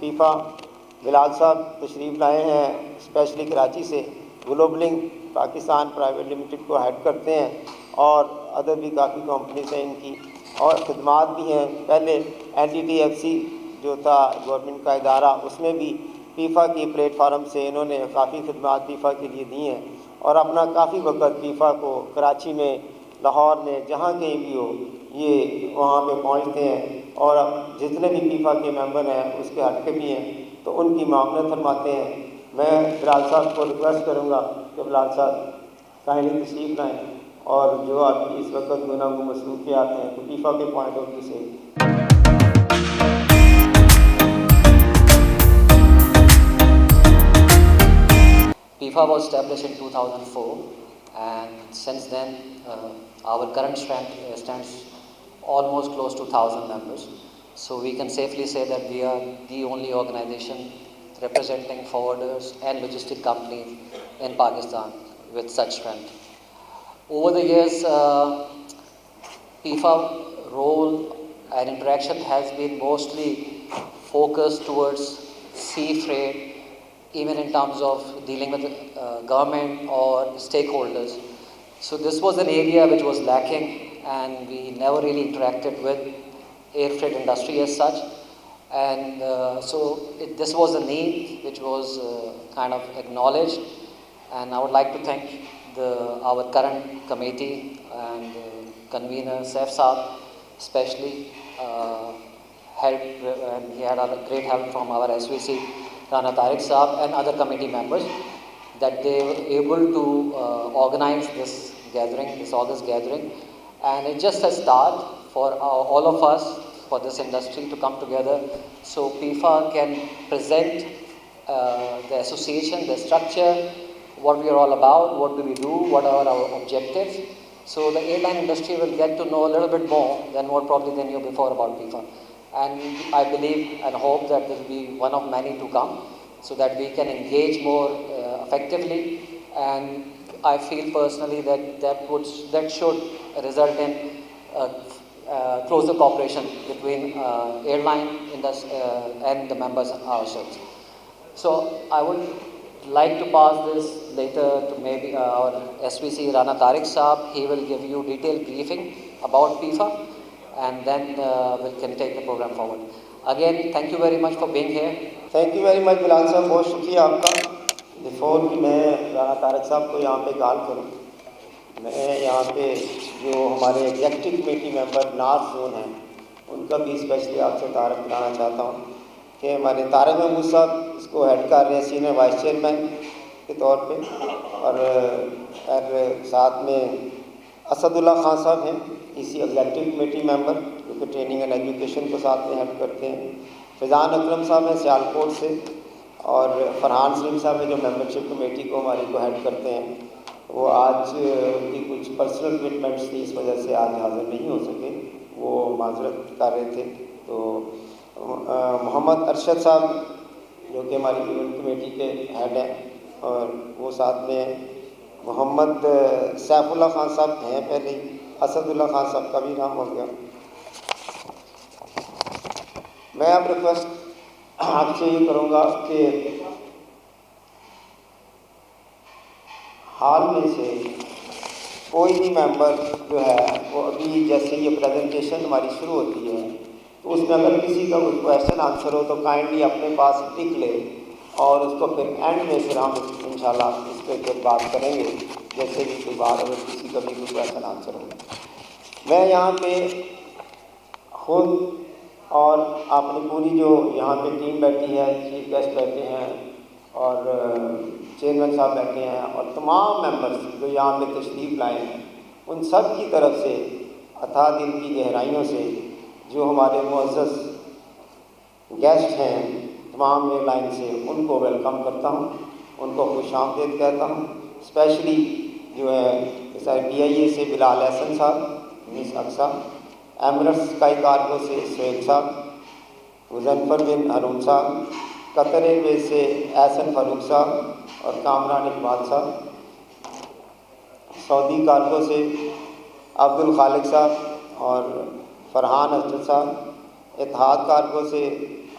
FIFA بلال صاحب تشریف لائے ہیں اسپیشلی کراچی سے، گلوبلنگ پاکستان پرائیویٹ لمیٹڈ کو ہیڈ کرتے ہیں، اور ادر بھی کافی کمپنیز ہیں ان کی، اور خدمات بھی ہیں۔ پہلے NTTFC جو تھا گورنمنٹ کا ادارہ، اس میں بھی فیفا کی پلیٹ فارم سے انہوں نے کافی خدمات فیفا کے لیے دی ہیں، اور اپنا کافی وقت فیفا کو کراچی میں، لاہور میں، جہاں کہیں بھی ہو یہ وہاں پہ پہنچتے ہیں، اور اب جتنے بھی فیفا کے ممبر ہیں اس کے ہٹ کے بھی ہیں تو ان کی معاونت فرماتے ہیں۔ میں بلال صاحب کو ریکویسٹ کروں گا کہ بلال صاحب کائنڈلی تشریف لائیں، اور جو آپ کی اس وقت گناہ مصروفیات ہیں تو فیفا کے پوائنٹ آف ویو سے۔ Piffa was established in 2004, and since then our current strength stands almost close to 1,000 members. So we can safely say that we are the only organization representing forwarders and logistic companies in Pakistan with such strength. Over the years, Piffa role and interaction has been mostly focused towards sea freight, even in terms of dealing with government or stakeholders. So this was an area which was lacking, and we never really interacted with air freight industry as such. And this was a need which was kind of acknowledged, and I would like to thank our current committee and convener Saif Saab, especially helped, and he had a great help from our SVC Rana Tariq Saab and other committee members, that they were able to organize this gathering, this August gathering, and it's just a start for all of us, for this industry to come together, so Piffa can present the association, the structure, what we are all about, what do we do, what are our objectives. So the airline industry will get to know a little bit more than what probably they knew before about Piffa. And I believe and hope that this will be one of many to come, so that we can engage more effectively. And I feel personally that should result in closer cooperation between airline industry and the members ourselves. So I would like to pass this later to maybe our SVC Rana Tariq Saab. He will give you detailed briefing about Piffa, and then we can take the program forward. Again, thank you very much for being here. Thank you very much Bilal صاحب، بہت شکریہ آپ کا۔ Before کہ میں رانا طارق صاحب کو یہاں پہ کال کروں، میں یہاں پہ جو ہمارے ایگزیکٹو کمیٹی ممبر نارتھ زون ہیں ان کا بھی اسپیشلی آپ سے تعارف کرانا چاہتا ہوں کہ ہمارے طارق محمود صاحب اس کو ہیڈ کر رہے ہیں سینئر وائس چیئرمین کے طور پہ، اور ساتھ میں اسد اللہ خان صاحب ہیں اسی ایگزیکٹو کمیٹی ممبر، جو کہ ٹریننگ اینڈ ایجوکیشن کو ساتھ میں ہیلپ کرتے ہیں۔ فیضان اکرم صاحب ہیں سیالکوٹ سے، اور فرحان سلیم صاحب ہیں جو ممبرشپ کمیٹی کو ہماری کو ہیڈ کرتے ہیں۔ وہ آج ان کی کچھ پرسنل کمٹمنٹس تھی، اس وجہ سے آج حاضر نہیں ہو سکے، وہ معذرت کر رہے تھے۔ تو محمد ارشد صاحب جو کہ ہماری ایونٹ کمیٹی کے ہیڈ ہیں، اور وہ ساتھ میں محمد سیف اللہ خان صاحب ہیں پہلے ہی، اسد اللہ خان صاحب کا بھی نام ہو گیا۔ میں اب ریکویسٹ آپ سے یہ کروں گا کہ ہال میں سے کوئی بھی ممبر جو ہے وہ ابھی جیسے یہ پریزنٹیشن ہماری شروع ہوتی ہے تو اس میں اگر کسی کا کوئی کویشچن آنسر ہو تو کائنڈلی اپنے پاس لکھ لے، اور اس کو پھر اینڈ میں پھر ہم انشاءاللہ اس پہ پھر بات کریں گے، جیسے بھی کوئی بات اگر کسی کا بھی کوئی کویشچن آنسر ہو۔ میں یہاں پہ خود اور اپنی پوری جو یہاں پہ ٹیم بیٹھی ہے، چیف گیسٹ بیٹھے ہیں اور چیئرمین صاحب بیٹھے ہیں، اور تمام ممبرس جو یہاں پہ تشریف لائے ہیں، ان سب کی طرف سے اتھاہ دل کی گہرائیوں سے جو ہمارے معزز گیسٹ ہیں تمام ایئر لائن سے، ان کو ویلکم کرتا ہوں، ان کو خوش آمدید کہتا ہوں۔ اسپیشلی جو ہے DIA سے بلال احسن صاحب، مس اقصا، ایمریٹس اسکائی کارگو سے سہیل صاحب، مظفر بن ہارون صاحب، قطر ایئر ویز سے احسن فاروق صاحب اور کامران اقبال صاحب، سعودی کارگو سے عبد الخالق صاحب اور فرحان اسد صاحب، اتحاد کارگو سے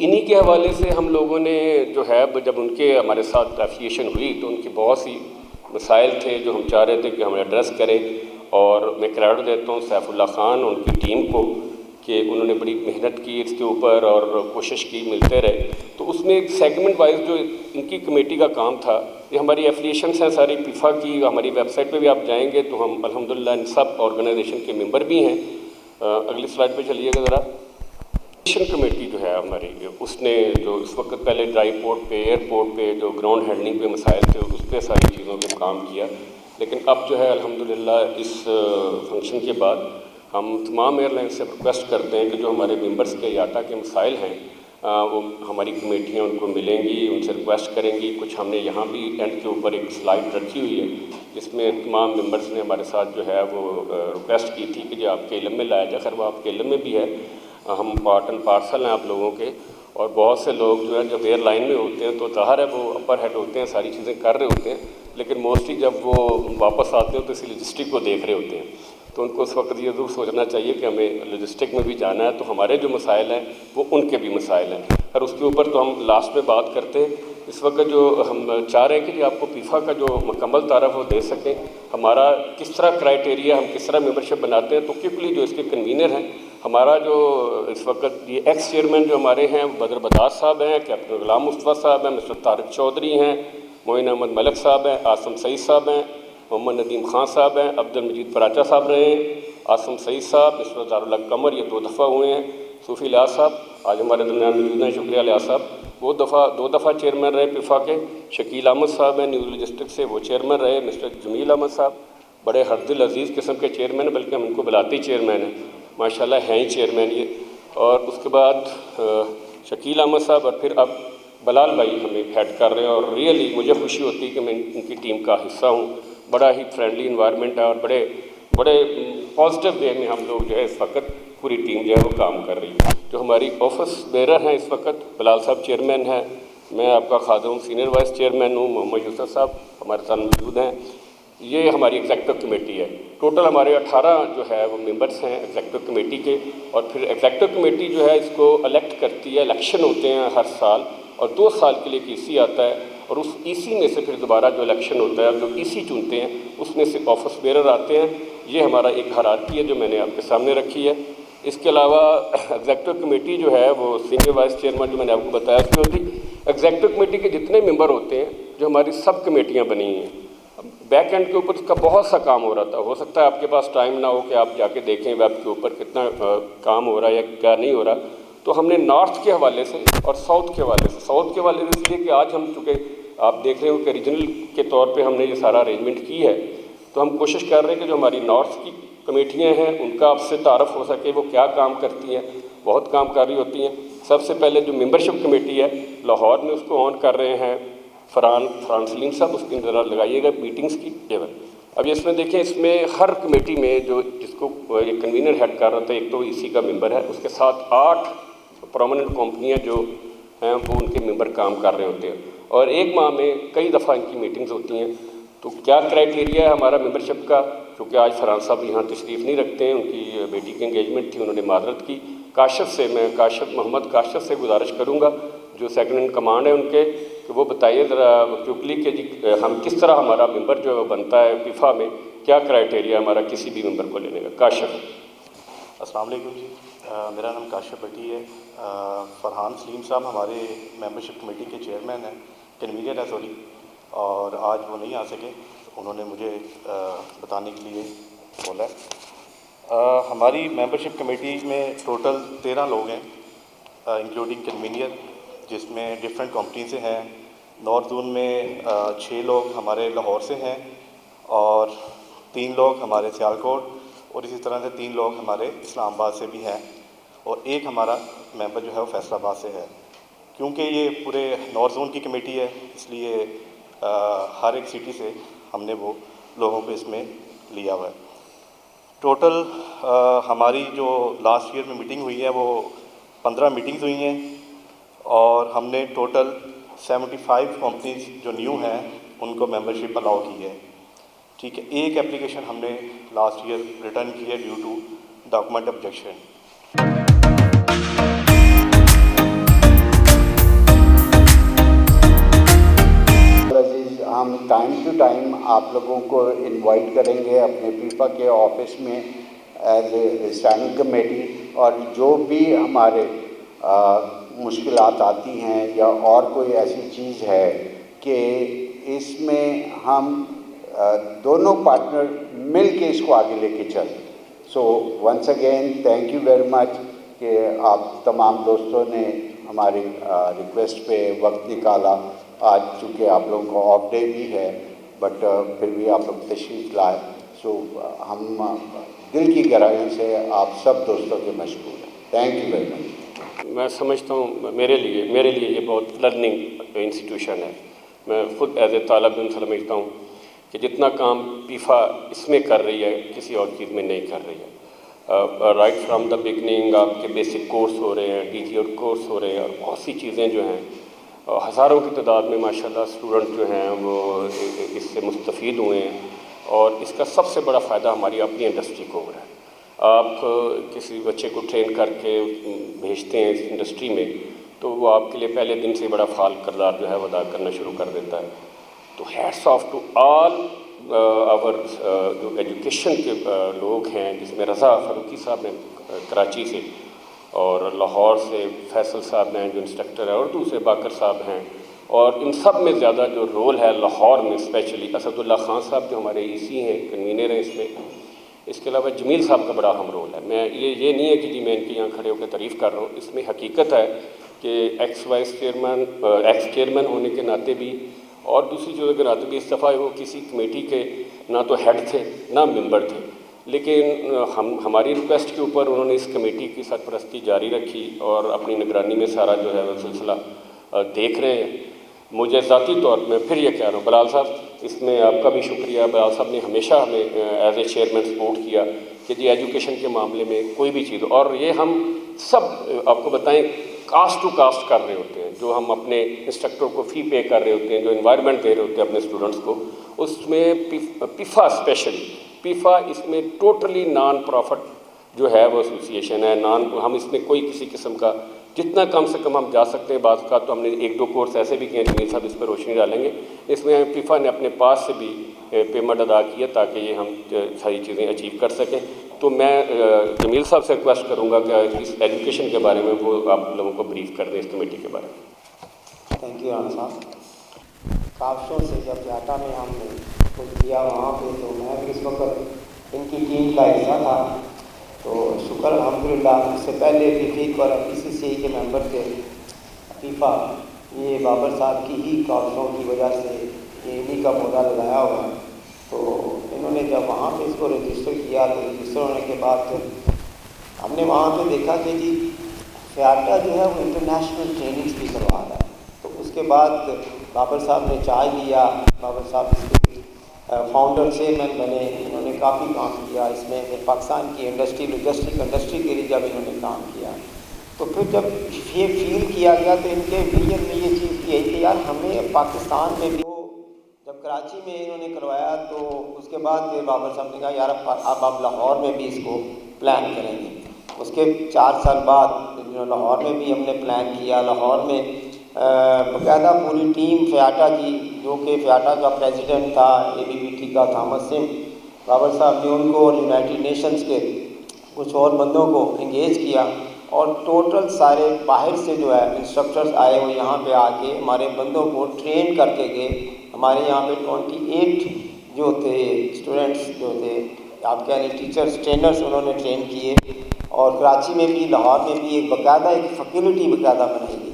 انہی کے حوالے سے ہم لوگوں نے جو ہے جب ان کے ہمارے ساتھ ایفیلیشن ہوئی تو ان کی بہت سی مسائل تھے جو ہم چاہ رہے تھے کہ ہم ایڈریس کریں، اور میں کریڈٹ دیتا ہوں سیف اللہ خان اور ان کی ٹیم کو کہ انہوں نے بڑی محنت کی اس کے اوپر اور کوشش کی، ملتے رہے۔ تو اس میں ایک سیگمنٹ وائز جو ان کی کمیٹی کا کام تھا، یہ ہماری ایفیلیشنس ہیں ساری پیفا کی، ہماری ویب سائٹ پہ بھی آپ جائیں گے تو ہم الحمدللہ ان سب آرگنائزیشن کے ممبر بھی ہیں۔ اگلی سلائڈ پہ چلیے گا ذرا۔ کمیٹی جو ہے ہماری، اس نے جو اس وقت پہلے ڈرائی پورٹ پہ، ایئرپورٹ پہ جو گراؤنڈ ہینڈلنگ پہ مسائل تھے اس پہ ساری چیزوں پہ کام کیا، لیکن اب جو ہے الحمدللہ اس فنکشن کے بعد ہم تمام ایئر لائن سے ریکویسٹ کرتے ہیں کہ جو ہمارے ممبرس کے یاٹا کے مسائل ہیں وہ ہماری کمیٹیاں ان کو ملیں گی، ان سے ریکویسٹ کریں گی۔ کچھ ہم نے یہاں بھی اینڈ کے اوپر ایک سلائڈ رکھی ہوئی ہے جس میں تمام ممبرس نے ہمارے ساتھ جو ہے وہ ریکویسٹ کی تھی کہ جو آپ کے علم میں لایا جائے، خیر وہ آپ کے علم میں بھی ہے، ہم پارٹ اینڈ پارسل ہیں آپ لوگوں کے، اور بہت سے لوگ جو ہے جب ایئر لائن میں ہوتے ہیں تو ظاہر ہے وہ اپر ہیڈ ہوتے ہیں، ساری چیزیں کر رہے ہوتے ہیں، لیکن موسٹلی جب وہ واپس آتے ہیں تو اسی لاجسٹک کو دیکھ رہے ہوتے ہیں، تو ان کو اس وقت یہ ضرور سوچنا چاہیے کہ ہمیں لاجسٹک میں بھی جانا ہے، تو ہمارے جو مسائل ہیں وہ ان کے بھی مسائل ہیں، اور اس کے اوپر تو ہم لاسٹ میں بات کرتے ہیں۔ اس وقت جو ہم چاہ رہے ہیں کہ جی آپ کو پیفا کا جو مکمل تعارف وہ دے سکیں، ہمارا کس طرح کرائٹیریا، ہم کس طرح ممبرشپ بناتے ہیں، تو کیونکہ جو اس کے کنوینر ہیں، ہمارا جو اس وقت یہ ایکس چیئرمین جو ہمارے ہیں بدر بدار صاحب ہیں، کیپٹن غلام مصطفیٰ صاحب ہیں، مسٹر طارق چودھری ہیں، معین احمد ملک صاحب ہیں، آصم سعید صاحب ہیں، محمد ندیم خان صاحب ہیں، عبد المجید پراچا صاحب رہے ہیں، آصم سعید صاحب، مسٹر دارالحق قمر، یہ 2 دفعہ ہوئے ہیں، صوفی لیاض صاحب آج ہمارے درمیان موجود ہیں، شکریہ لیاض صاحب، وہ 2 دفعہ چیئرمین رہے پیفا کے، شکیل احمد صاحب ہیں نیو لاجسٹک سے، وہ چیئرمین رہے، مسٹر جمیل احمد صاحب بڑے ہردل عزیز قسم کے چیئرمین ہیں، بلکہ ہم ان کو بلاتے ہی چیئرمین ہیں، ماشاءاللہ ہیں ہی چیئرمین یہ، اور اس کے بعد شکیل احمد صاحب، اور پھر اب بلال بھائی ہمیں ہیڈ کر رہے ہیں، اور ریئلی مجھے خوشی ہوتی ہے کہ میں ان کی ٹیم کا حصہ ہوں، بڑا ہی فرینڈلی انوائرمنٹ ہے، اور بڑے پازیٹیو وے میں ہم لوگ جو ہے اس وقت پوری ٹیم جو ہے وہ کام کر رہی ہے۔ جو ہماری آفس بیرر ہیں اس وقت، بلال صاحب چیئرمین ہیں، میں آپ کا خادم ہوں، سینئر وائس چیئرمین ہوں، محمد یوسف صاحب ہمارے ساتھ موجود ہیں، یہ ہماری ایگزیکٹو کمیٹی ہے۔ ٹوٹل ہمارے 18 جو ہے وہ ممبرس ہیں ایگزیکٹو کمیٹی کے، اور پھر ایگزیکٹو کمیٹی جو ہے اس کو الیکٹ کرتی ہے، الیکشن ہوتے ہیں ہر سال، اور 2 سال کے لیے ایک ای سی آتا ہے، اور اس ای سی میں سے پھر دوبارہ جو الیکشن ہوتا ہے، جو ای سی چنتے ہیں اس میں سے آفس بیرر آتے ہیں۔ یہ ہمارا ایک ہیرارکی ہے جو میں نے آپ کے سامنے رکھی ہے۔ اس کے علاوہ ایگزیکٹو کمیٹی جو ہے وہ سینئر وائس چیئرمین جو میں نے آپ کو بتایا اس میں ہوتی، ایگزیکٹو کمیٹی کے جتنے ممبر ہوتے ہیں جو ہماری سب کمیٹیاں بنی ہیں، بیک اینڈ کے اوپر اس کا بہت سا کام ہو رہا تھا، ہو سکتا ہے آپ کے پاس ٹائم نہ ہو کہ آپ جا کے دیکھیں ویب کے اوپر کتنا کام ہو رہا ہے یا کیا نہیں ہو رہا، تو ہم نے نارتھ کے حوالے سے اور ساؤتھ کے حوالے سے، ساؤتھ کے حوالے سے اس لیے کہ آج ہم چونکہ آپ دیکھ رہے ہو کہ ریجنل کے طور پہ ہم نے یہ سارا ارینجمنٹ کی ہے، تو ہم کوشش کر رہے ہیں کہ جو ہماری نارتھ کی کمیٹیاں ہیں ان کا آپ سے تعارف ہو سکے، وہ کیا کام کرتی ہیں، بہت کام کر رہی ہوتی ہیں۔ سب سے پہلے جو ممبرشپ کمیٹی ہے لاہور میں اس کو آن کر رہے ہیں فرحان سلیم صاحب، اس کی نظر لگائیے گا میٹنگز کی ٹیبل۔ اب اس میں دیکھیں، اس میں ہر کمیٹی میں جو جس کو یہ کنوینر ہیڈ کر رہا تھا، ایک تو ای سی کا ممبر ہے، اس کے ساتھ 8 پرومیننٹ کمپنیاں جو ہیں وہ ان کے ممبر کام کر رہے ہوتے ہیں، اور ایک ماہ میں کئی دفعہ ان کی میٹنگز ہوتی ہیں۔ تو کیا کرائٹیریا ہے ہمارا ممبرشپ کا، کیونکہ آج فرحان صاحب یہاں تشریف نہیں رکھتے ہیں، ان کی بیٹی کی انگیجمنٹ تھی، انہوں نے معذرت کی۔ کاشف سے میں محمد کاشف سے گزارش کروں گا جو سیکنڈ ان کمانڈ ہے ان کے، کہ وہ بتائیے ذرا کیوکلی کہ جی ہم کس طرح ہمارا ممبر جو بنتا ہے پیفا میں، کیا کرائٹیریا ہمارا کسی بھی ممبر کو لینے کا۔ کاشف۔ السلام علیکم جی، میرا نام کاشف بٹی ہے۔ فرحان سلیم صاحب ہمارے ممبرشپ کمیٹی کے چیئرمین ہیں، کنوینر ہے سوری، اور آج وہ نہیں آ سکے، انہوں نے مجھے بتانے کے لیے بولا ہے۔ ہماری ممبرشپ کمیٹی میں ٹوٹل 13 لوگ ہیں، انکلوڈنگ کنوینر، جس میں ڈفرینٹ کمپنی سے ہیں۔ نارتھ زون میں 6 لوگ ہمارے لاہور سے ہیں، اور 3 لوگ ہمارے سیالکوٹ، اور اسی طرح سے 3 لوگ ہمارے اسلام آباد سے بھی ہیں، اور ایک ہمارا ممبر جو ہے وہ فیصل آباد سے ہے۔ کیونکہ یہ پورے نارتھ زون کی کمیٹی ہے، اس لیے ہر ایک سٹی سے ہم نے وہ لوگوں کو اس میں لیا ہوا ہے۔ ٹوٹل ہماری جو لاسٹ ایئر میں میٹنگ ہوئی ہے وہ 15 میٹنگز ہوئی ہیں، اور ہم نے ٹوٹل 75 کمپنیز جو نیو ہیں ان کو ممبرشپ الاؤ کی ہے، ٹھیک ہے۔ ایک اپلیکیشن ہم نے لاسٹ ایئر ریٹرن کی ہے due to document objection. Time to time آپ لوگوں کو انوائٹ کریں گے اپنے پیفا کے آفس میں ایز اے اسٹینڈنگ کمیٹی، اور جو بھی ہمارے مشکلات آتی ہیں یا اور کوئی ایسی چیز ہے کہ اس میں ہم دونوں پارٹنر مل کے اس کو آگے لے کے چلیں. So once again thank you very much کہ آپ تمام دوستوں نے ہماری ریکویسٹ پہ وقت نکالا. آج چونکہ آپ لوگوں کو آف ڈے بھی ہے بٹ پھر بھی آپ لوگ تشریف لائے. سو ہم دل کی گہرائیوں سے آپ سب دوستوں کے مشکور ہیں. تھینک یو ویری مچ. میں سمجھتا ہوں میرے لیے یہ بہت لرننگ انسٹیٹیوشن ہے. میں خود ایز اے طالب علم سمجھتا ہوں کہ جتنا کام پیفا اس میں کر رہی ہے کسی اور چیز میں نہیں کر رہی ہے. رائٹ فرام دا بگننگ آپ کے بیسک کورس ہو رہے ہیں، ڈی جی اور کورس ہو رہے ہیں، اور بہت سی چیزیں جو ہیں ہزاروں کی تعداد میں ماشاءاللہ اسٹوڈنٹ جو ہیں وہ اس سے مستفید ہوئے ہیں، اور اس کا سب سے بڑا فائدہ ہماری اپنی انڈسٹری کو ہو رہا ہے. آپ کسی بچے کو ٹرین کر کے بھیجتے ہیں اس انڈسٹری میں تو وہ آپ کے لیے پہلے دن سے بڑا فعال کردار جو ہے وہ ادا کرنا شروع کر دیتا ہے. تو ہیٹس آف ٹو آل آور جو ایجوکیشن کے لوگ ہیں، جس میں رضا فاروقی صاحب ہیں کراچی سے، اور لاہور سے فیصل صاحب ہیں جو انسٹرکٹر ہیں، اور دوسرے باقر صاحب ہیں، اور ان سب میں زیادہ جو رول ہے لاہور میں اسپیشلی اسد اللہ خان صاحب جو ہمارے ای سی ہیں، کنوینر ہیں اس میں. اس کے علاوہ جمیل صاحب کا بڑا اہم رول ہے. میں یہ نہیں ہے کہ جی میں ان کے یہاں کھڑے ہو کے تعریف کر رہا ہوں، اس میں حقیقت ہے کہ ایکس چیئرمین ہونے کے ناطے بھی اور دوسری چیزوں کے ناطے بھی اس دفعہ وہ کسی کمیٹی کے نہ تو ہیڈ تھے نہ ممبر تھے، لیکن ہماری ریکویسٹ کے اوپر انہوں نے اس کمیٹی کی سرپرستی جاری رکھی اور اپنی نگرانی میں سارا جو ہے وہ سلسلہ دیکھ رہے ہیں. مجھے ذاتی طور پہ پھر یہ کہہ رہا ہوں بلال صاحب اس میں آپ کا بھی شکریہ. بلال صاحب نے ہمیشہ ہمیں ایز اے چیئرمین سپورٹ کیا کہ جی ایجوکیشن کے معاملے میں کوئی بھی چیز، اور یہ ہم سب آپ کو بتائیں کاسٹ ٹو کاسٹ کر رہے ہوتے ہیں، جو ہم اپنے انسٹرکٹر کو فی پے کر رہے ہوتے ہیں، جو انوائرمنٹ دے رہے ہوتے ہیں اپنے اسٹوڈنٹس کو، اس میں پیفا اسپیشلی پیفا اس میں ٹوٹلی نان پروفٹ جو ہے وہ ایسوسیشن ہے. ہم اس میں کوئی کسی قسم کا جتنا کم سے کم ہم جا سکتے ہیں، بعض کا تو ہم نے 1-2 کورس ایسے بھی کیے ہیں، جمیل صاحب اس پہ روشنی ڈالیں گے. اس میں پیفا نے اپنے پاس سے بھی پیمنٹ ادا کی ہے تاکہ یہ ہم ساری چیزیں اچیو کر سکیں. تو میں جمیل صاحب سے ریکویسٹ کروں گا کہ اس ایجوکیشن کے بارے میں وہ آپ لوگوں کو بریف کر دیں اس کمیٹی کے بارے میں. تھینک یو رانا صاحب. کاوشوں سے جب جاٹا میں ہم نے کچھ کیا وہاں پہ تو میں بھی اس وقت ان کی ٹیم کا حصہ تھا. تو شکر الحمدللہ. اس سے پہلے فیفیک اور پی سی سی کے ممبر تھے فیفا. یہ بابر صاحب کی ہی کاوشوں کی وجہ سے یہ انہی کا پودا لگایا ہوا ہے. تو انہوں نے جب وہاں پہ اس کو رجسٹر کیا تو رجسٹر ہونے کے بعد پھر ہم نے وہاں پہ دیکھا کہ جی فیاٹا جو ہے وہ انٹرنیشنل ٹریننگز بھی کروا رہا ہے. تو اس کے بعد بابر صاحب نے چارج لیا. بابر صاحب اس کے فاؤنڈر چیئرمین بنے. انہوں نے کافی کام کیا اس میں. پھر پاکستان کی انڈسٹری لوجسٹک انڈسٹری کے لیے جب انہوں نے کام کیا تو پھر جب یہ فیل کیا گیا تو ان کے ویژن میں یہ چیز کی ہے کہ یار ہمیں پاکستان میں بھی. جب کراچی میں انہوں نے کروایا تو اس کے بعد پھر بابر صاحب نے کہا یار اب آپ لاہور میں بھی اس کو پلان کریں گے. اس کے 4 سال بعد لاہور میں بھی ہم نے پلان کیا. لاہور میں باقاعدہ پوری ٹیم فیاٹا کی، جو کہ فیاٹا کا پریزیڈنٹ تھا اے بی بی ٹی کا تھامس سنگھ، بابر صاحب نے ان کو اور یونائٹڈ نیشنز کے کچھ اور بندوں کو انگیج کیا، اور ٹوٹل سارے باہر سے جو ہے انسٹرکٹرز آئے وہ یہاں پہ آ کے ہمارے بندوں کو ٹرین کر کے گئے. ہمارے یہاں پہ 28 جو تھے اسٹوڈنٹس جو تھے آپ کہہ رہے ٹیچرس ٹرینرس انہوں نے ٹرین کیے. اور کراچی میں بھی لاہور میں بھی ایک باقاعدہ ایک فیکلٹی باقاعدہ بنائی گئی.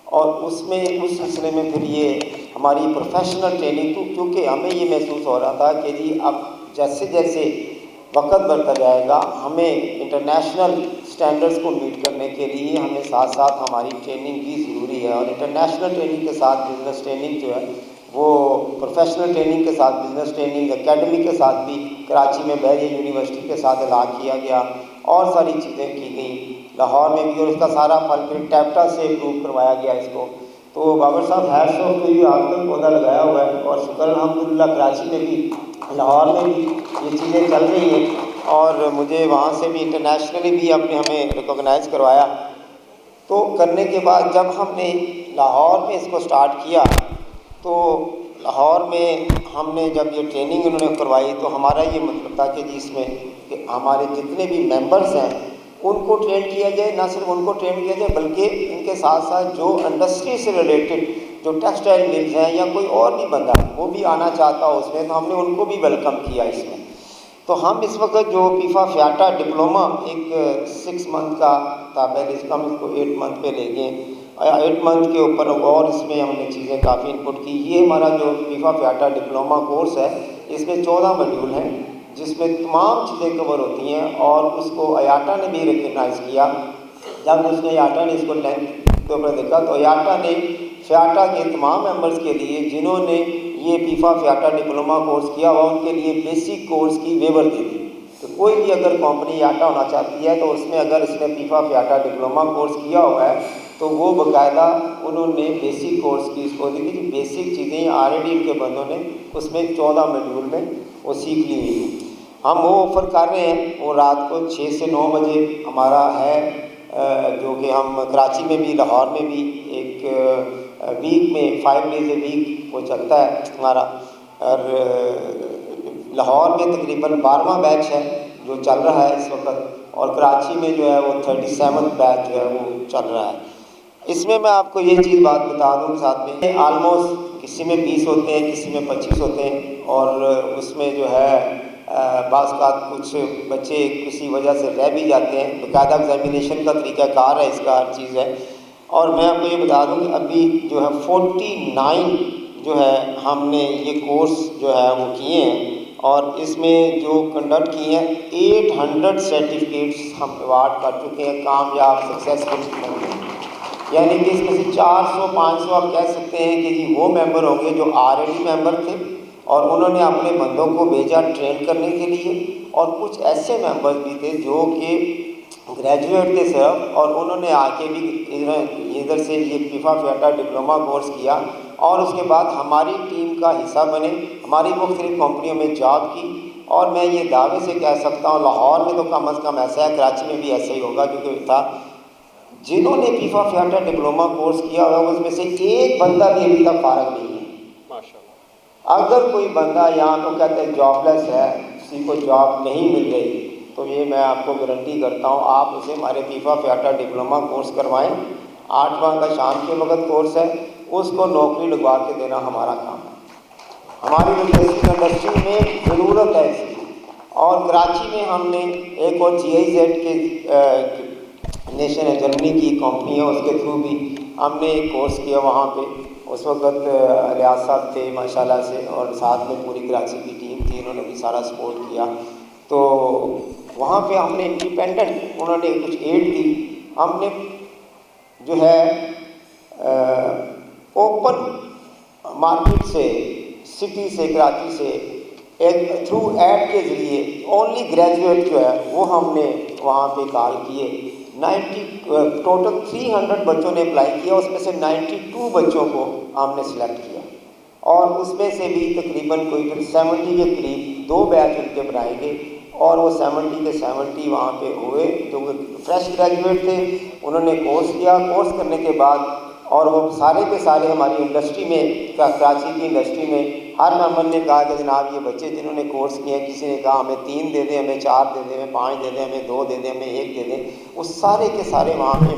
اور اس میں اس سلسلے میں پھر یہ ہماری پروفیشنل ٹریننگ تو کیونکہ ہمیں یہ محسوس ہو رہا تھا کہ جی اب جیسے جیسے وقت بڑھتا جائے گا ہمیں انٹرنیشنل سٹینڈرڈز کو میٹ کرنے کے لیے ہمیں ساتھ ساتھ ہماری ٹریننگ بھی ضروری ہے. اور انٹرنیشنل ٹریننگ کے ساتھ بزنس ٹریننگ جو ہے وہ پروفیشنل ٹریننگ کے ساتھ بزنس ٹریننگ اکیڈمی کے ساتھ بھی کراچی میں بحریہ یونیورسٹی کے ساتھ اعلان کیا گیا. اور ساری چیزیں کی گئیں لاہور میں بھی. اور اس کا سارا پھل پھر ٹیپٹا سے اپروو کروایا گیا اس کو. تو بابر صاحب ہیڈس آف کو بھی آپ تک پودا لگایا ہوا ہے. اور شکر الحمدللہ کراچی میں بھی لاہور میں بھی یہ چیزیں چل رہی ہیں. اور مجھے وہاں سے بھی انٹرنیشنلی بھی ہمیں ریکوگنائز کروایا. تو کرنے کے بعد جب ہم نے لاہور میں اس کو سٹارٹ کیا تو لاہور میں ہم نے جب یہ ٹریننگ انہوں نے کروائی تو ہمارا یہ مطلب تھا کہ جس میں کہ ہمارے جتنے بھی ممبرز ہیں ان کو ٹرین کیا جائے، نہ صرف ان کو ٹرین کیا جائے بلکہ ان کے ساتھ ساتھ جو انڈسٹری سے ریلیٹڈ جو ٹیکسٹائل ملز ہیں یا کوئی اور بھی بندہ وہ بھی آنا چاہتا ہو اس میں، تو ہم نے ان کو بھی ویلکم کیا اس میں۔ تو ہم اس وقت جو پیفا فیاٹا ڈپلومہ ایک 6 منتھ کا تھا، پہلے اس کا ہم اس کو 8 منتھ پہ لے گئے، 8 منتھ کے اوپر اور اس میں ہم نے چیزیں کافی انپٹ کی۔ یہ ہمارا جو پیفا فیاٹا ڈپلومہ کورس ہے اس میں 14 ماڈیول ہیں جس میں تمام چیزیں کور ہوتی ہیں، اور اس کو ایاٹا نے بھی ریکگنائز کیا۔ جب اس نے ایاٹا نے اس کو 10 کے اوپر دیکھا تو ایاٹا نے فیاٹا کے تمام ممبرز کے لیے جنہوں نے یہ پیفا فیاٹا ڈپلومہ کورس کیا ہوا ان کے لیے بیسک کورس کی ویور دی تھی۔ تو کوئی بھی اگر کمپنی ایاٹا ہونا چاہتی ہے تو اس میں اگر اس نے پیفا فیاٹا ڈپلومہ کورس کیا ہوا ہے تو وہ باقاعدہ انہوں نے بیسک کورس کی اس کو دی تھی، بیسک چیزیں آلریڈی ان کے بندوں نے اس میں 14 ماڈیول میں وہ سیکھ لی ہوئی ہیں۔ ہم وہ آفر کر رہے ہیں، وہ رات کو 6 سے 9 بجے ہمارا ہے، جو کہ ہم کراچی میں بھی لاہور میں بھی ایک ویک میں 5 days a week وہ چلتا ہے ہمارا، اور لاہور میں تقریباً 12واں بیچ ہے جو چل رہا ہے اس وقت، اور کراچی میں جو ہے وہ 37واں بیچ جو ہے وہ چل رہا ہے۔ اس میں میں آپ کو یہ چیز بات بتا دوں ساتھ میں، آلموسٹ کسی میں 20 ہوتے ہیں، کسی میں 25 ہوتے ہیں، اور اس میں جو ہے بعض اوقات کچھ بچے کسی وجہ سے رہ بھی جاتے ہیں، باقاعدہ ایگزامینیشن کا طریقہ کار ہے، اس کا ہر چیز ہے۔ اور میں آپ کو یہ بتا دوں کہ ابھی جو ہے 49 جو ہے ہم نے یہ کورس جو ہے وہ کیے ہیں، اور اس میں جو کنڈکٹ کیے ہیں 800 سرٹیفکیٹس ہم ایوارڈ کر چکے ہیں کامیاب سکسیسفل، یعنی کہ اس میں سے 400-500 آپ کہہ سکتے ہیں کہ جی وہ ممبر ہوں گے جو آلریڈی ممبر تھے اور انہوں نے اپنے بندوں کو بھیجا ٹرین کرنے کے لیے، اور کچھ ایسے ممبر بھی تھے جو کہ گریجویٹ تھے صرف، اور انہوں نے آ کے بھی ادھر سے یہ پیفا فیاٹا ڈپلومہ کورس کیا، اور اس کے بعد ہماری ٹیم کا حصہ بنے، ہماری مختلف کمپنیوں میں جاب کی۔ اور میں یہ دعوے سے کہہ سکتا ہوں لاہور میں تو کم از کم ایسا ہے، کراچی میں بھی ایسا ہی ہوگا کیونکہ تھا، جنہوں نے پیفا فیاٹا ڈپلومہ کورس کیا ہوا اس میں سے ایک بندہ بھی ابھی تک فارغ نہیں ہے۔ اگر کوئی بندہ یہاں تو کہتے ہیں جاب لیس ہے، کسی کو جاب نہیں مل رہی، تو یہ میں آپ کو گارنٹی کرتا ہوں آپ اسے ہمارے پیفا فیاٹا ڈپلومہ کورس کروائیں، 8 ماہ کا شام کے وقت کورس ہے، اس کو نوکری لگوا کے دینا ہمارا کام ہے۔ ہماری لوجسٹک انڈسٹری میں ضرورت ہے اس کی، اور کراچی میں ہم نے ایک اور GIZ کے نیشن ہے جرمنی کی کمپنی ہے، اس کے تھرو بھی ہم نے ایک کورس کیا وہاں پہ، اس وقت ریاض صاحب تھے ماشاءاللہ سے، اور ساتھ میں پوری کراچی کی ٹیم تھی، انہوں نے بھی سارا سپورٹ کیا۔ تو وہاں پہ ہم نے انڈیپینڈنٹ انہوں نے کچھ ایڈ دی، ہم نے جو ہے اوپن مارکیٹ سے سٹی سے کراچی سے ایک تھرو ایڈ کے ذریعے اونلی گریجویٹ جو ہے وہ ہم نے وہاں پہ کال کیے، ٹوٹل 300 بچوں نے اپلائی کیا، اس میں سے 92 بچوں کو ہم نے سلیکٹ کیا، اور اس میں سے بھی تقریباً کوئی 70 کے قریب 2 بیچ ان کے بنائے گئے، اور وہ 70 کے 70 وہاں پہ ہوئے جو فریش گریجویٹ تھے، انہوں نے کورس کیا، کورس کرنے کے بعد اور وہ سارے کے سارے ہماری انڈسٹری میں کراچی کی انڈسٹری میں ہر ممبر نے کہا کہ جناب یہ بچے جنہوں نے کورس کیا، کسی نے کہا ہمیں 3 دے دیں، ہمیں 4 دے دیں، ہمیں 5 دے دیں، ہمیں 2 دے دیں، ہمیں 1 دے دیں، وہ سارے کے سارے وہاں پہ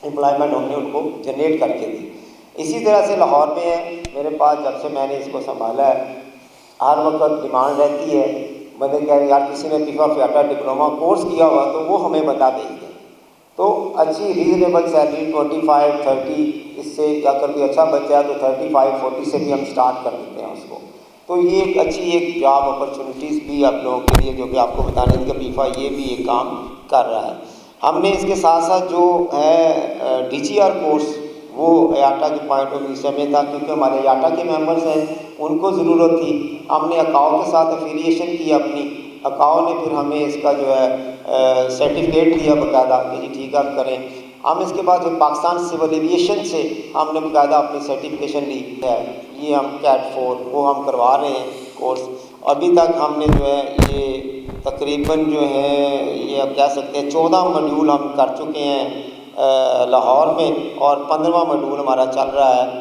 امپلائمنٹ ہم نے ان کو جنریٹ کر کے دی۔ اسی طرح سے لاہور میں ہے، میرے پاس جب سے میں نے اس کو سنبھالا ہے ہر وقت ڈیمانڈ رہتی ہے، بندے کہہ رہے یار کسی نے پیفا فیاٹا ڈپلومہ کورس کیا ہوا تو وہ ہمیں بندہ بھیج دیں، تو اچھی ریزنیبل سیلری 25-30، اس سے اگر کوئی اچھا بچہ ہے تو 35-40 سے بھی ہم سٹارٹ کر دیتے ہیں اس کو۔ تو یہ ایک اچھی ایک جاب اپرچونیٹیز بھی آپ لوگوں کے لیے جو کہ آپ کو بتانے کا پیفا یہ بھی ایک کام کر رہا ہے۔ ہم نے اس کے ساتھ ساتھ جو ہے DGR کورس وہ ایاٹا کے پوائنٹ آف ویو سے ہمیں تھا، کیونکہ ہمارے ایاٹا کے ممبرز ہیں ان کو ضرورت تھی، ہم نے اکاؤ کے ساتھ افیلیشن کی اپنی، اکاؤ نے پھر ہمیں اس کا جو ہے سرٹیفکیٹ دیا باقاعدہ کہ جی ٹھیک آپ کریں۔ ہم اس کے بعد جو پاکستان سول ایویشن سے ہم نے باقاعدہ اپنی سرٹیفکیشن لی ہے، یہ ہم کیٹ 4 وہ ہم کروا رہے ہیں کورس، ابھی تک ہم نے جو ہے یہ تقریباً جو ہے یہ آپ کہہ سکتے ہیں 14 ماڈیول ہم کر چکے ہیں لاہور میں، اور 15واں ماڈیول ہمارا چل رہا ہے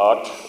8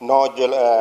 9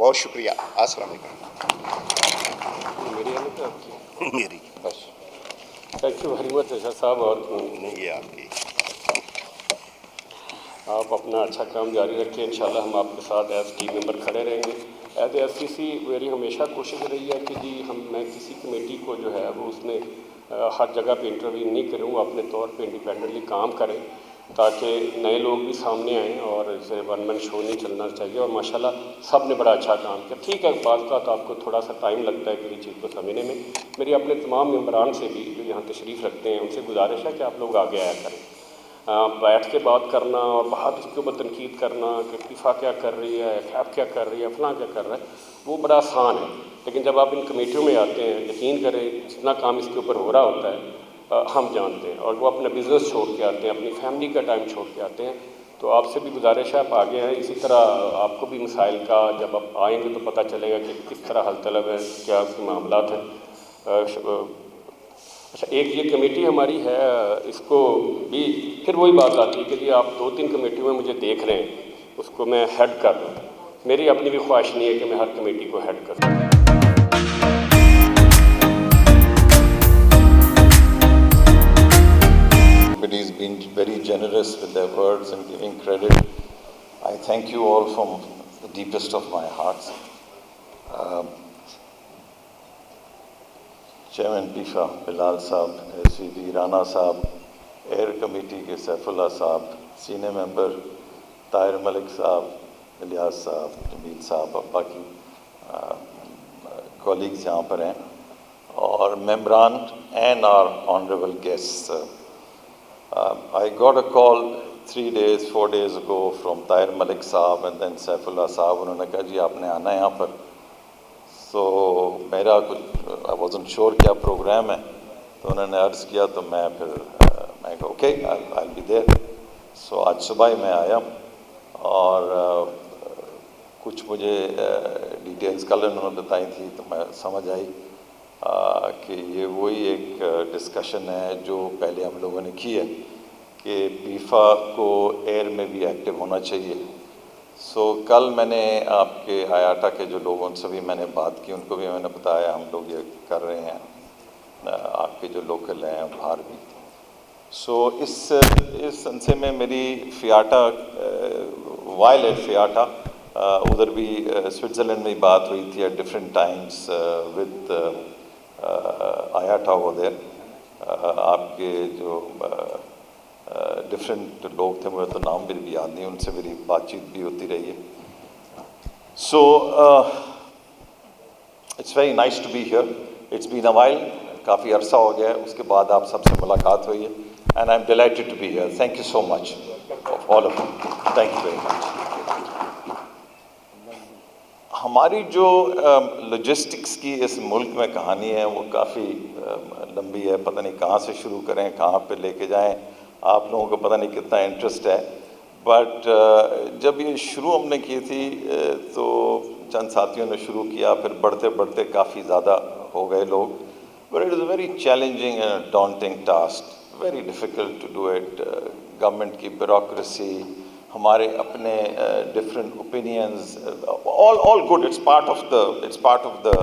بہت شکریہ. السلام علیکم. میری ہے نا آپ کی میری بس. تھینک یو ویری مچ ارشاد صاحب. اور نہیں ہے آپ کی. آپ اپنا اچھا کام جاری رکھیں. انشاءاللہ ہم آپ کے ساتھ ایز ٹیم ممبر کھڑے رہیں گے. ایز اے ایف سی سی میری ہمیشہ کوشش رہی ہے کہ جی میں کسی کمیٹی کو جو ہے وہ اس میں ہر جگہ پہ انٹرویو نہیں کروں. اپنے طور پہ انڈیپینڈنٹلی کام کریں تاکہ نئے لوگ بھی سامنے آئیں اور اسے ون مین شو نہیں چلنا چاہیے. اور ماشاءاللہ سب نے بڑا اچھا کام کیا. ٹھیک ہے بعض کا تو آپ کو تھوڑا سا ٹائم لگتا ہے کسی چیز کو سمجھنے میں. میری اپنے تمام ممبران سے بھی جو یہاں تشریف رکھتے ہیں ان سے گزارش ہے کہ آپ لوگ آگے آیا کریں. بیٹھ کے بات کرنا اور بہت اس کے اوپر تنقید کرنا کہ فیفا کیا کر رہی ہے, فیف کیا کر رہی ہے, فلاں کیا کر رہا ہے, وہ بڑا آسان ہے. لیکن جب آپ ان کمیٹیوں میں آتے ہیں یقین کریں جتنا کام اس کے اوپر ہو رہا ہوتا ہے ہم جانتے ہیں. اور وہ اپنا بزنس چھوڑ کے آتے ہیں, اپنی فیملی کا ٹائم چھوڑ کے آتے ہیں. تو آپ سے بھی گزارش ہے آپ آگے ہیں. اسی طرح آپ کو بھی مسائل کا جب آپ آئیں گے تو پتہ چلے گا کہ کس طرح حل طلب ہے, کیا اس کے معاملات ہیں. اچھا ایک یہ کمیٹی ہماری ہے اس کو بھی پھر وہی بات آتی ہے کہ جی آپ 2-3 کمیٹیوں میں مجھے دیکھ رہے ہیں اس کو میں ہیڈ کر رہا ہوں. میری اپنی بھی خواہش نہیں ہے کہ میں ہر کمیٹی کو ہیڈ کروں. Everybody's been very generous with their words and giving credit. I thank you all from the deepest of my hearts. Chairman پیفا بلال صاحب, SVP رانا صاحب, ایئر کمیٹی کے سیف اللہ صاحب, سینئر ممبر طاہر ملک صاحب, الیاس صاحب, جمیل صاحب, اور باقی کولیگز یہاں پر ہیں, اور ممبران and our honourable guest. I got a call 4 days ago from Tahir Malik Saab and then Saifullah Saab. انہوں نے کہا جی آپ نے آنا ہے یہاں پر. So میرا کچھ I wasn't sure کیا پروگرام ہے, تو انہوں نے عرض کیا تو میں کہا okay I'll be there. So آج صبح ہی میں آیا اور کچھ مجھے ڈیٹیلز کل انہوں نے بتائی تھی تو میں سمجھ آئی کہ یہ وہی ایک ڈسکشن ہے جو پہلے ہم لوگوں نے کی ہے کہ پیفا کو ایئر میں بھی ایکٹیو ہونا چاہیے. سو کل میں نے آپ کے آیاٹا کے جو لوگ ان سے بھی میں نے بات کی, ان کو بھی میں نے بتایا ہم لوگ یہ کر رہے ہیں, آپ کے جو لوکل ہیں باہر بھی. سو اس سلسلے میں میری فیاٹا وائل ایٹ فیاٹا ادھر بھی سوئٹزرلینڈ میں بات ہوئی تھی ایٹ ڈفرینٹ ٹائمس ود آیاٹا وہ دیر. آپ کے جو ڈفرینٹ لوگ تھے مجھے تو نام بھی یاد نہیں, ان سے میری بات چیت بھی ہوتی رہی ہے. So it's very nice to be here. It's been a while, کافی عرصہ ہو گیا ہے, اس کے بعد آپ سب سے ملاقات ہوئی ہے and I am delighted to be here. Thank you so much all of you. Thank you very much. ہماری جو لاجسٹکس کی اس ملک میں کہانی ہے وہ کافی لمبی ہے. پتہ نہیں کہاں سے شروع کریں, کہاں پہ لے کے جائیں. آپ لوگوں کو پتہ نہیں کتنا انٹرسٹ ہے, بٹ جب یہ شروع ہم نے کی تھی تو چند ساتھیوں نے شروع کیا, پھر بڑھتے بڑھتے کافی زیادہ ہو گئے لوگ. But it is a very challenging and daunting task, very difficult to do it. Government کی بیوروکریسی, ہمارے اپنے different opinions, all good. It's part of the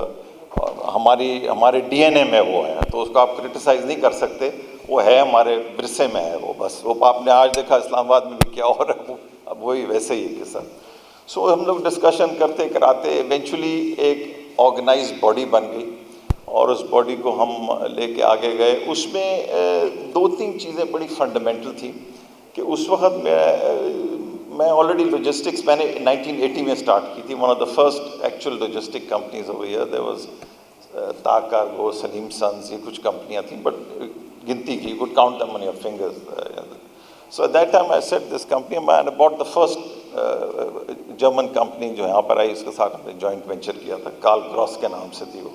ہمارے ڈی این اے میں وہ ہے, تو اس کو آپ کرٹیسائز نہیں کر سکتے, وہ ہے ہمارے ورثے میں ہے وہ. بس وہ آپ نے آج دیکھا اسلام آباد میں بھی کیا ہو رہا ہے, اب وہی ویسے ہی ہے سر. سو ہم لوگ ڈسکشن کرتے کراتے ایونچولی ایک آرگنائز باڈی بن گئی اور اس باڈی کو ہم لے کے آگے گئے. اس میں 2-3 چیزیں بڑی فنڈامنٹل تھیں کہ اس وقت میں آلریڈی لاجسٹکس میں نے 1980 میں اسٹارٹ کی تھی. One of the first actual logistic companies over here there was cargo, Salim sons, یہ کچھ کمپنیاں تھیں بٹ گنتی کی, you could count them on your fingers. So at that time I said this company, and I bought the first German company جو یہاں پر آئی, اس کے ساتھ ہم نے جوائنٹ وینچر کیا تھا, کارل گراس کے نام سے تھی وہ.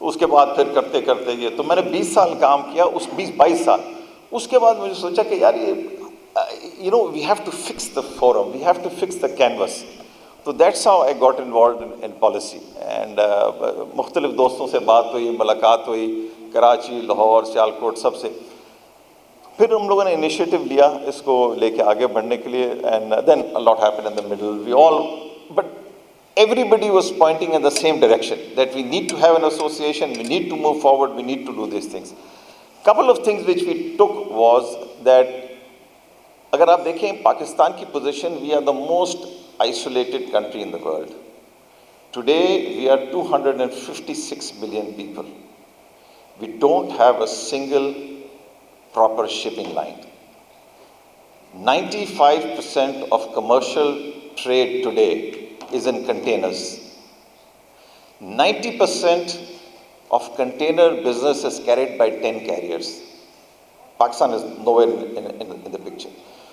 تو اس کے بعد پھر کرتے کرتے یہ تو میں نے 20 سال کام کیا, اس 22 سال. اس کے بعد مجھے سوچا کہ یار یہ we have to fix the forum, we have to fix the canvas. So that's how I got involved in policy. And مختلف دوستوں سے بات ہوئی, ملاقات ہوئی, کراچی, لاہور, سیالکوٹ, سب سے. پھر ہم لوگوں نے انیشیٹو لیا اس کو لے کے آگے بڑھنے کے لیے, and then a lot happened in the middle. We all, but everybody was pointing in the same direction, that we need to have an association, we need to move forward, we need to do these things. Couple of things which we took was that, agar aap dekhein, Pakistan ki position, we are the most isolated country in the world. Today, we are 256 million people. We don't have a single proper shipping line. 95% of commercial trade today is in containers. 90% of container business is carried by 10 carriers. Pakistan is nowhere in the picture.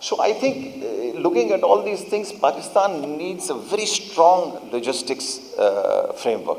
So I think looking at all these things, Pakistan needs a very strong logistics framework.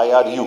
IRU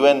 UN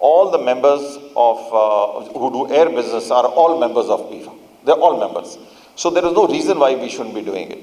All the members of who do air business are all members of PIFA. They're all members. So there is no reason why we shouldn't be doing it.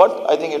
but I think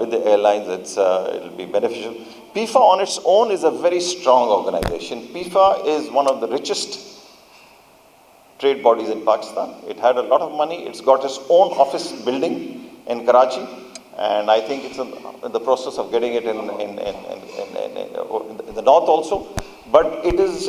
with the airlines, it will be beneficial. PIFA on its own is a very strong organization. PIFA is one of the richest trade bodies in Pakistan. It had a lot of money. It's got its own office building in Karachi, and I think it's in the process of getting it in the north also. But it is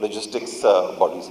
logistics bodies.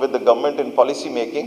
with the government in policy making,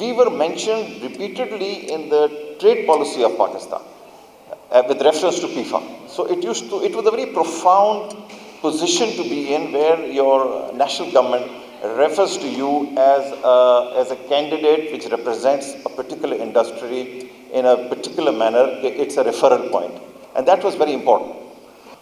We were mentioned repeatedly in the trade policy of Pakistan with reference to PIFA. So it was a very profound position to be in, where your national government refers to you as a candidate which represents a particular industry in a particular manner. It's a referral point, and that was very important.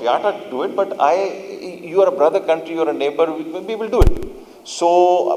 FIATA to do it, but you are a brother country, you are a neighbor, we will do it. So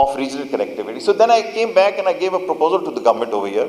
of regional connectivity. So then I came back and I gave a proposal to the government over here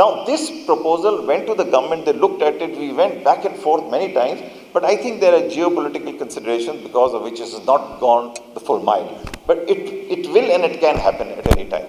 Now this proposal went to the government, they looked at it, we went back and forth many times, but I think there are geopolitical considerations because of which it has not gone the full mile. But it will and it can happen at any time.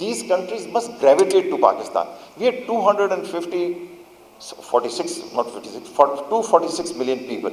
these countries must gravitate to Pakistan. We are 246 million people.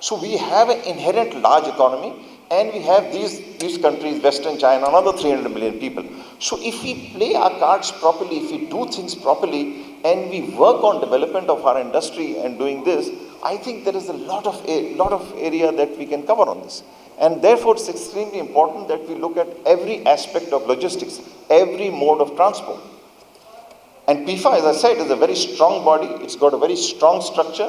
So we have an inherent large economy, and we have these countries, Western China, another 300 million people. So if we play our cards properly, if we do things properly, and we work on development of our industry and doing this, I think there is a lot of area that we can cover on this. And therefore, it's extremely important that we look at every aspect of logistics, every mode of transport. And Piffa, as I said, is a very strong body. It's got a very strong structure.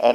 and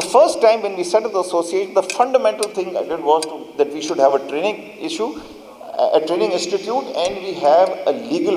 The first time when we set up the association, the fundamental thing I did was that we should have a training institute, and we have a legal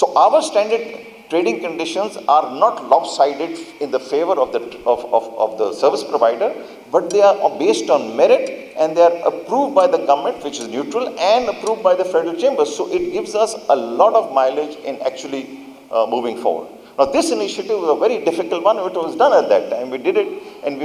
So our standard trading conditions are not lopsided in the favor of the service provider, but they are based on merit, and they are approved by the government, which is neutral, and approved by the federal chamber. So it gives us a lot of mileage in actually moving forward. Now this initiative was a very difficult one. It was done at that time. We did it, and we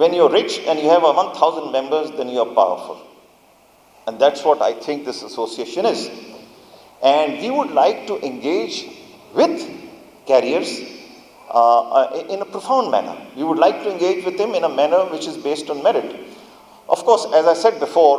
When you're rich and you have 1,000 members, then you are powerful. And that's what I think this association is. And we would like to engage with carriers in a profound manner. We would like to engage with them in a manner which is based on merit. Of course, as I said before,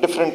different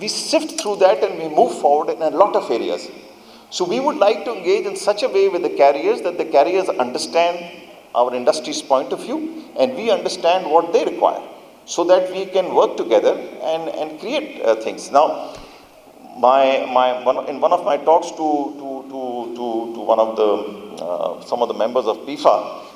we sift through that and we move forward in a lot of areas. So we would like to engage in such a way with the carriers that the carriers understand our industry's point of view, and we understand what they require, so that we can work together and create things. Now, in one of my talks to one of the some of the members of Piffa,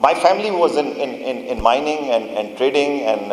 my family was in mining and trading, and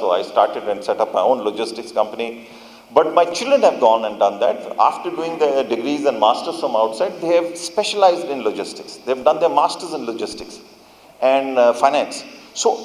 so I started and set up my own logistics company. But my children have gone and done that. After doing their degrees and masters from outside, they have specialized in logistics. They've done their masters in logistics and finance. So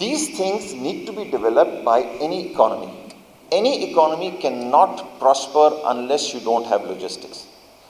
these things need to be developed by any economy. Any economy cannot prosper unless you don't have logistics.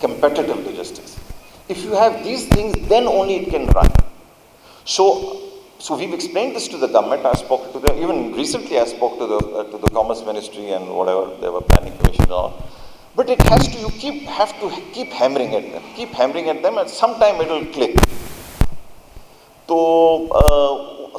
competitive logistics. If you have these things, then only it can run. So we've explained this to the government. I spoke to them, even recently I spoke to the Commerce Ministry and whatever, they were planning commission and all. But it has to, have to keep hammering at them, and sometime it will click.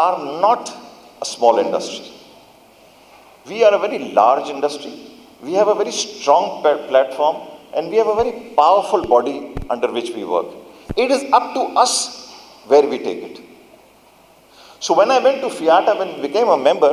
are not a small industry. We are a very large industry. We have a very strong platform, and we have a very powerful body under which we work. It is up to us where we take it. So when I went to FIATA, when I became a member,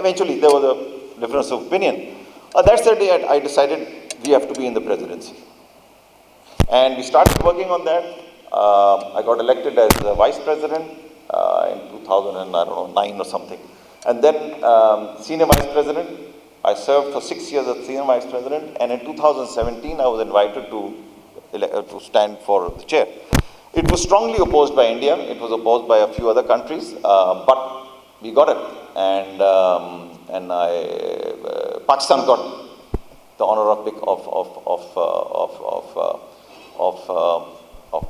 eventually there was a difference of opinion. That's the day I decided we have to be in the presidency. And we started working on that. I got elected as the vice president in 2009 or something. And then senior vice president. I served for 6 years as senior vice president. And in 2017, I was invited to stand for the chair. It was strongly opposed by India. It was opposed by a few other countries. But we got it. And Pakistan got the honor of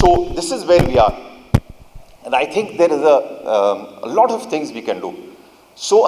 So this is where we are, and I think there is a lot of things we can do. So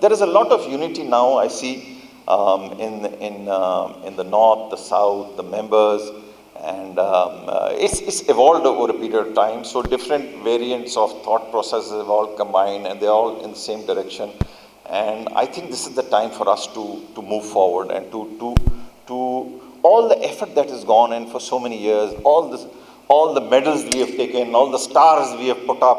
there is a lot of unity now I see in the north, the south, the members, and it's evolved over a period of time. So different variants of thought processes have all combined, and they're all in the same direction. And I think this is the time for us to move forward and to all the effort that has gone in for so many years, all the medals we have taken, all the stars we have put up,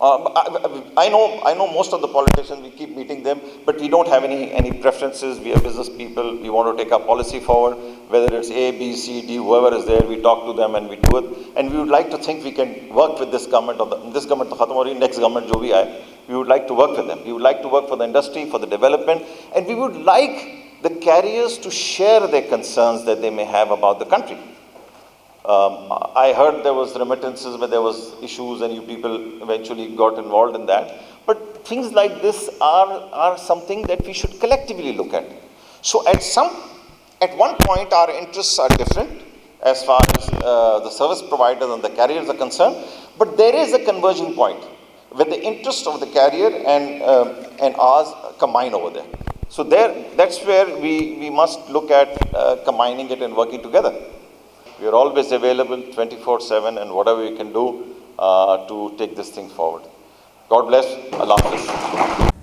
I know most of the politicians, we keep meeting them, but we don't have any preferences. We are business people. We want to take our policy forward, whether it's A, B, C, D, whoever is there, we talk to them and we do it. And we would like to think we can work with this government, this government to khatam ho rahi, next government jo bhi aaye, we would like to work with them. We would like to work for the industry, for the development, and we would like the carriers to share their concerns that they may have about the country. I heard there was remittances where there was issues and you people eventually got involved in that. But things like this are something that we should collectively look at. So at one point our interests are different as far as the service providers and the carriers are concerned. But there is a converging point where the interest of the carrier and ours combine over there. So that's where we must look at combining it and working together. We are always available 24/7 and whatever we can do to take this thing forward. God bless. Allah Hafiz.